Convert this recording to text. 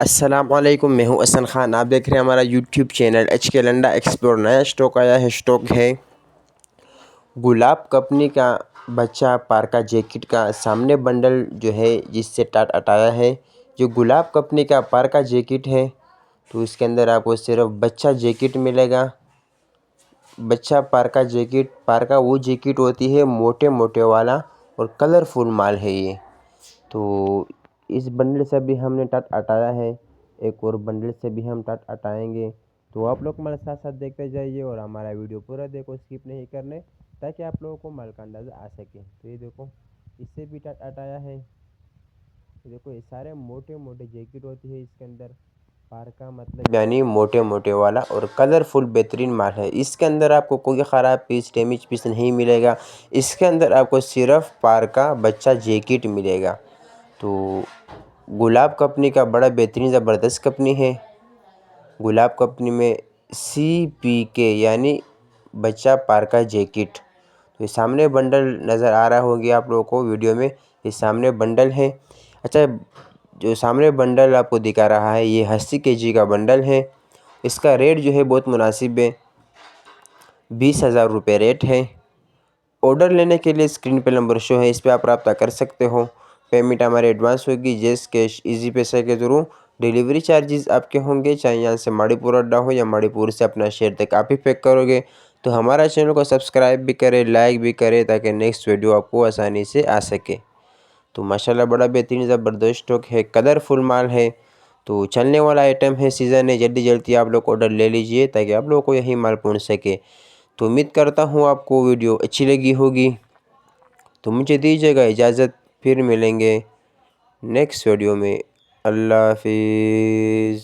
अस्सलामुअलैकुम, मैं हूं अहसन ख़ान। आप देख रहे हैं हमारा यूट्यूब चैनल एच के लंडा एक्सप्लोर। नया स्टॉक आया है। स्टॉक है गुलाब कंपनी का बच्चा पार्का जैकेट का सामने बंडल जो है जिससे टाट अटाया है। जो गुलाब कंपनी का पार्का जैकेट है तो इसके अंदर आपको सिर्फ बच्चा जैकेट मिलेगा। बच्चा पार्का जैकेट, पार्का वो जैकेट होती है मोटे मोटे वाला और कलरफुल माल है ये। तो इस बंडल से भी हमने टाट हटाया है, एक और बंडल से भी हम टाट हटाएंगे। तो आप लोग हमारे साथ साथ देखते जाइए और हमारा वीडियो पूरा देखो, स्किप नहीं करने, ताकि आप लोगों को माल का अंदाज़ा आ सके। तो ये देखो, इससे भी टाट हटाया है। तो देखो, ये सारे मोटे मोटे जैकेट होती है इसके अंदर। पार्का मतलब यानी मोटे मोटे वाला और कलरफुल बेहतरीन माल है। इसके अंदर आपको कोई ख़राब पीस, डैमेज पीस नहीं मिलेगा। इसके अंदर आपको सिर्फ पार्का बच्चा जैकेट मिलेगा। तो गुलाब कंपनी का बड़ा बेहतरीन ज़बरदस्त कंपनी है। गुलाब कंपनी में CPK यानी बच्चा पार्का जैकेट। तो ये सामने बंडल नज़र आ रहा होगी आप लोगों को वीडियो में, ये सामने बंडल है। अच्छा, जो सामने बंडल आपको दिखा रहा है ये 80 kg का बंडल है। इसका रेट जो है बहुत मुनासिब है, 20,000 रुपये रेट है। ऑर्डर लेने के लिए स्क्रीन पे नंबर शो है, इस पर आप रब्ता कर सकते हो। पेमेंट हमारे एडवांस होगी, जैस कैश, इजी पैसे के थ्रू। डिलीवरी चार्जेस आपके होंगे, चाहे यहाँ से माड़ीपुर अड्डा हो या माड़ीपुर से अपना शहर तक आप ही पैक करोगे। तो हमारा चैनल को सब्सक्राइब भी करें, लाइक भी करें, ताकि नेक्स्ट वीडियो आपको आसानी से आ सके। तो माशाल्लाह बड़ा बेहतरीन ज़बरदस्त स्टॉक है, कलरफुल माल है। तो चलने वाला आइटम है, सीज़न है, जल्दी जल्दी आप लोग ऑर्डर ले लीजिए ताकि आप लोगों को यही माल पहुँच सके। तो उम्मीद करता हूँ आपको वीडियो अच्छी लगी होगी। तो मुझे दीजिएगा इजाज़त, फिर मिलेंगे नेक्स्ट वीडियो में। अल्लाह हाफिज़।